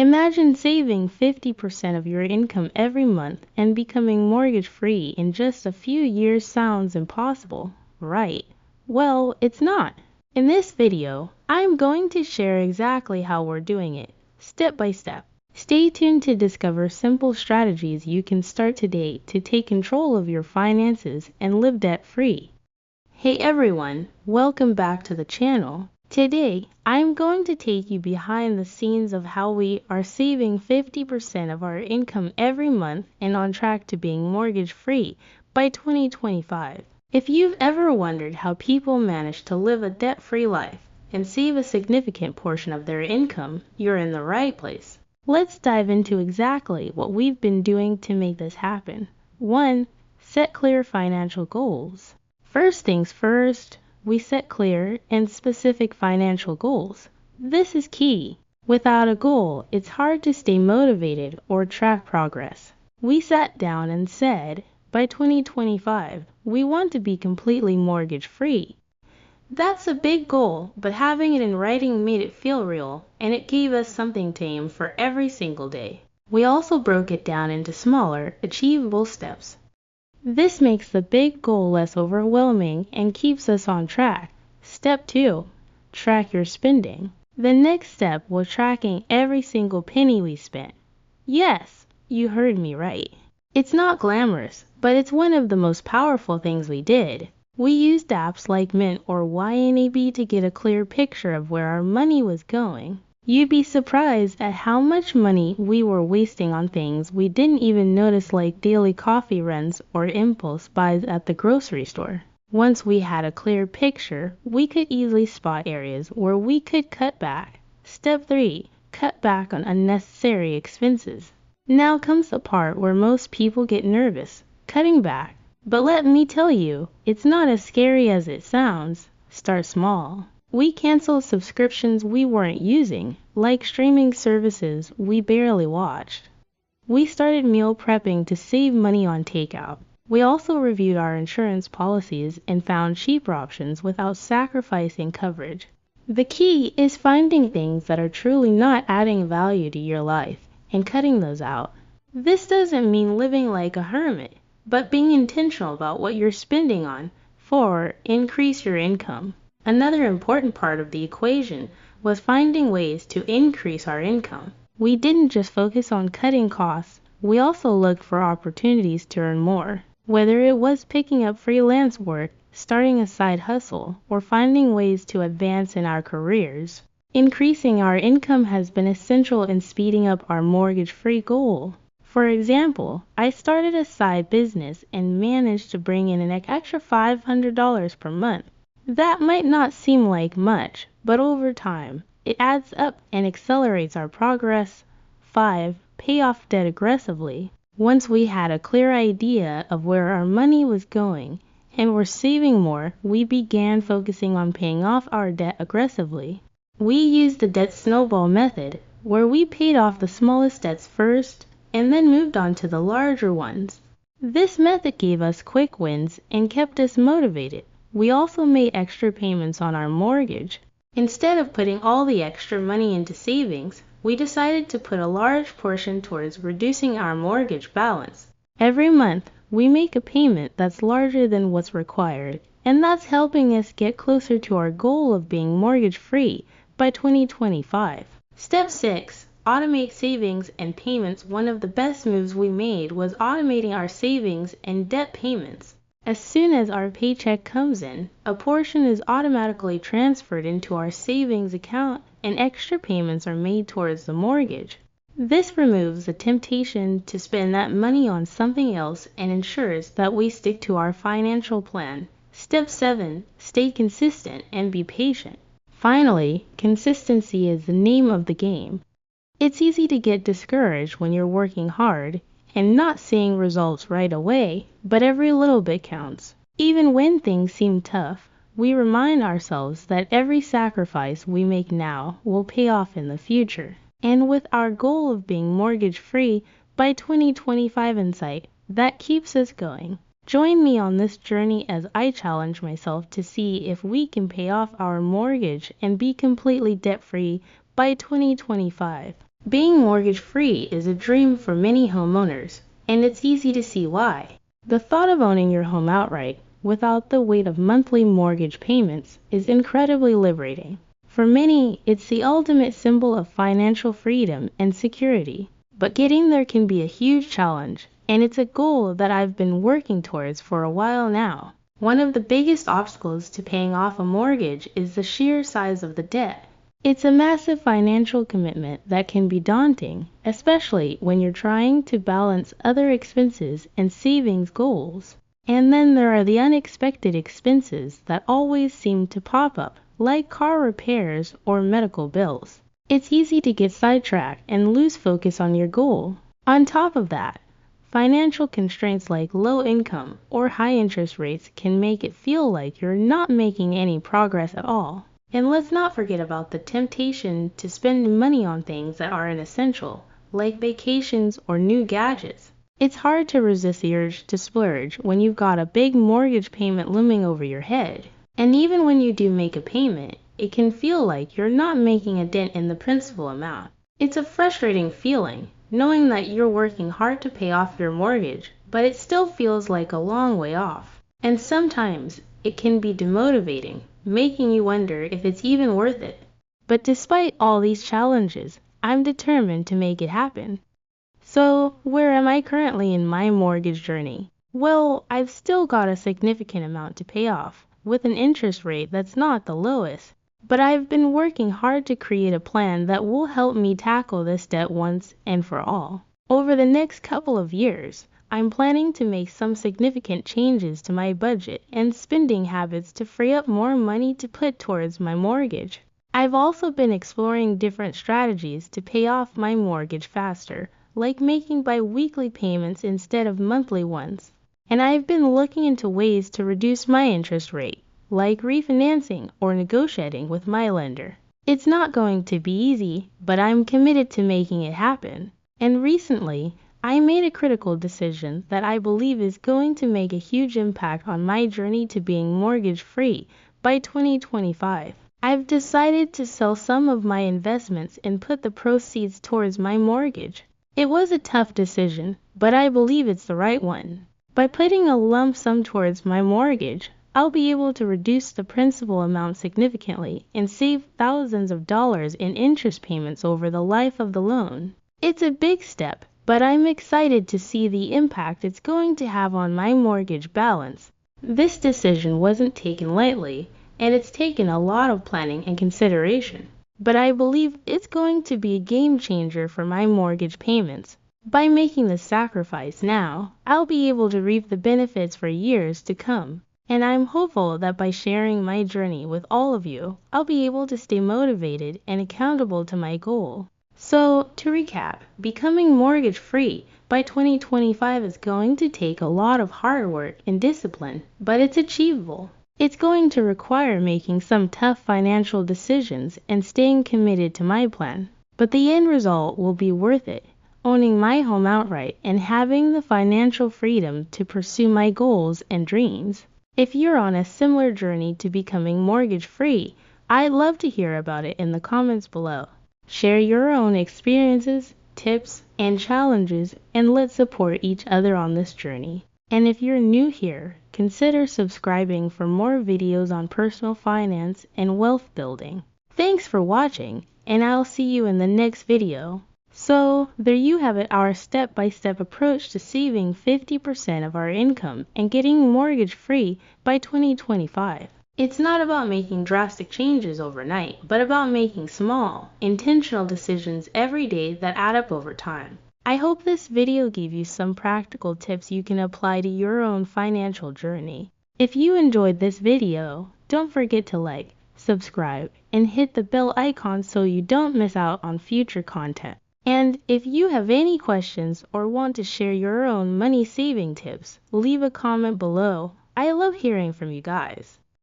Imagine saving 50% of your income every month and becoming mortgage-free in just a few years. Sounds impossible, right? Well, it's not. In this video, I'm going to share exactly how we're doing it, step by step. Stay tuned to discover simple strategies you can start today to take control of your finances and live debt-free. Hey everyone, welcome back to the channel. Today, I'm going to take you behind the scenes of how we are saving 50% of our income every month and on track to being mortgage-free by 2025. If you've ever wondered how people manage to live a debt-free life and save a significant portion of their income, you're in the right place. Let's dive into exactly what we've been doing to make this happen. 1. Set clear financial goals. First things first, we set clear and specific financial goals. This is key. Without a goal, it's hard to stay motivated or track progress. We sat down and said, by 2025, we want to be completely mortgage-free. That's a big goal, but having it in writing made it feel real, and it gave us something to aim for every single day. We also broke it down into smaller, achievable steps. This makes the big goal less overwhelming and keeps us on track. Step 2. Track your spending. The next step was tracking every single penny we spent. Yes, you heard me right. It's not glamorous, but it's one of the most powerful things we did. We used apps like Mint or YNAB to get a clear picture of where our money was going. You'd be surprised at how much money we were wasting on things we didn't even notice, like daily coffee runs or impulse buys at the grocery store. Once we had a clear picture, we could easily spot areas where we could cut back. Step 3. Cut back on unnecessary expenses. Now comes the part where most people get nervous, cutting back. But let me tell you, it's not as scary as it sounds. Start small. We canceled subscriptions we weren't using, like streaming services we barely watched. We started meal prepping to save money on takeout. We also reviewed our insurance policies and found cheaper options without sacrificing coverage. The key is finding things that are truly not adding value to your life and cutting those out. This doesn't mean living like a hermit, but being intentional about what you're spending on. 4. Increase your income. Another important part of the equation was finding ways to increase our income. We didn't just focus on cutting costs, we also looked for opportunities to earn more. Whether it was picking up freelance work, starting a side hustle, or finding ways to advance in our careers, increasing our income has been essential in speeding up our mortgage-free goal. For example, I started a side business and managed to bring in an extra $500 per month. That might not seem like much, but over time, it adds up and accelerates our progress. 5. Pay off debt aggressively. Once we had a clear idea of where our money was going and were saving more, we began focusing on paying off our debt aggressively. We used the debt snowball method, where we paid off the smallest debts first and then moved on to the larger ones. This method gave us quick wins and kept us motivated. We also made extra payments on our mortgage. Instead of putting all the extra money into savings, we decided to put a large portion towards reducing our mortgage balance. Every month, we make a payment that's larger than what's required, and that's helping us get closer to our goal of being mortgage-free by 2025. Step 6. Automate savings and payments. One of the best moves we made was automating our savings and debt payments. As soon as our paycheck comes in, a portion is automatically transferred into our savings account and extra payments are made towards the mortgage. This removes the temptation to spend that money on something else and ensures that we stick to our financial plan. Step 7. Stay consistent and be patient. Finally, consistency is the name of the game. It's easy to get discouraged when you're working hard and not seeing results right away, but every little bit counts. Even when things seem tough, we remind ourselves that every sacrifice we make now will pay off in the future. And with our goal of being mortgage-free by 2025 in sight, that keeps us going. Join me on this journey as I challenge myself to see if we can pay off our mortgage and be completely debt-free by 2025. Being mortgage-free is a dream for many homeowners, and it's easy to see why. The thought of owning your home outright, without the weight of monthly mortgage payments, is incredibly liberating. For many, it's the ultimate symbol of financial freedom and security. But getting there can be a huge challenge, and it's a goal that I've been working towards for a while now. One of the biggest obstacles to paying off a mortgage is the sheer size of the debt. It's a massive financial commitment that can be daunting, especially when you're trying to balance other expenses and savings goals. And then there are the unexpected expenses that always seem to pop up, like car repairs or medical bills. It's easy to get sidetracked and lose focus on your goal. On top of that, financial constraints like low income or high interest rates can make it feel like you're not making any progress at all. And let's not forget about the temptation to spend money on things that aren't essential, like vacations or new gadgets. It's hard to resist the urge to splurge when you've got a big mortgage payment looming over your head. And even when you do make a payment, it can feel like you're not making a dent in the principal amount. It's a frustrating feeling, knowing that you're working hard to pay off your mortgage, but it still feels like a long way off. And sometimes it can be demotivating, making you wonder if it's even worth it. But despite all these challenges, I'm determined to make it happen. So, where am I currently in my mortgage journey? Well, I've still got a significant amount to pay off, with an interest rate that's not the lowest. But I've been working hard to create a plan that will help me tackle this debt once and for all. Over the next couple of years, I'm planning to make some significant changes to my budget and spending habits to free up more money to put towards my mortgage. I've also been exploring different strategies to pay off my mortgage faster, like making bi-weekly payments instead of monthly ones. And I've been looking into ways to reduce my interest rate, like refinancing or negotiating with my lender. It's not going to be easy, but I'm committed to making it happen. And recently, I made a critical decision that I believe is going to make a huge impact on my journey to being mortgage-free by 2025. I've decided to sell some of my investments and put the proceeds towards my mortgage. It was a tough decision, but I believe it's the right one. By putting a lump sum towards my mortgage, I'll be able to reduce the principal amount significantly and save thousands of dollars in interest payments over the life of the loan. It's a big step, but I'm excited to see the impact it's going to have on my mortgage balance. This decision wasn't taken lightly, and it's taken a lot of planning and consideration. But I believe it's going to be a game changer for my mortgage payments. By making the sacrifice now, I'll be able to reap the benefits for years to come. And I'm hopeful that by sharing my journey with all of you, I'll be able to stay motivated and accountable to my goal. So, to recap, becoming mortgage-free by 2025 is going to take a lot of hard work and discipline, but it's achievable. It's going to require making some tough financial decisions and staying committed to my plan. But the end result will be worth it, owning my home outright and having the financial freedom to pursue my goals and dreams. If you're on a similar journey to becoming mortgage-free, I'd love to hear about it in the comments below. Share your own experiences, tips, and challenges, and let's support each other on this journey. And if you're new here, consider subscribing for more videos on personal finance and wealth building. Thanks for watching, and I'll see you in the next video. So, there you have it, our step-by-step approach to saving 50% of our income and getting mortgage-free by 2025. It's not about making drastic changes overnight, but about making small, intentional decisions every day that add up over time. I hope this video gave you some practical tips you can apply to your own financial journey. If you enjoyed this video, don't forget to like, subscribe, and hit the bell icon so you don't miss out on future content. And if you have any questions or want to share your own money saving tips, leave a comment below. I love hearing from you guys.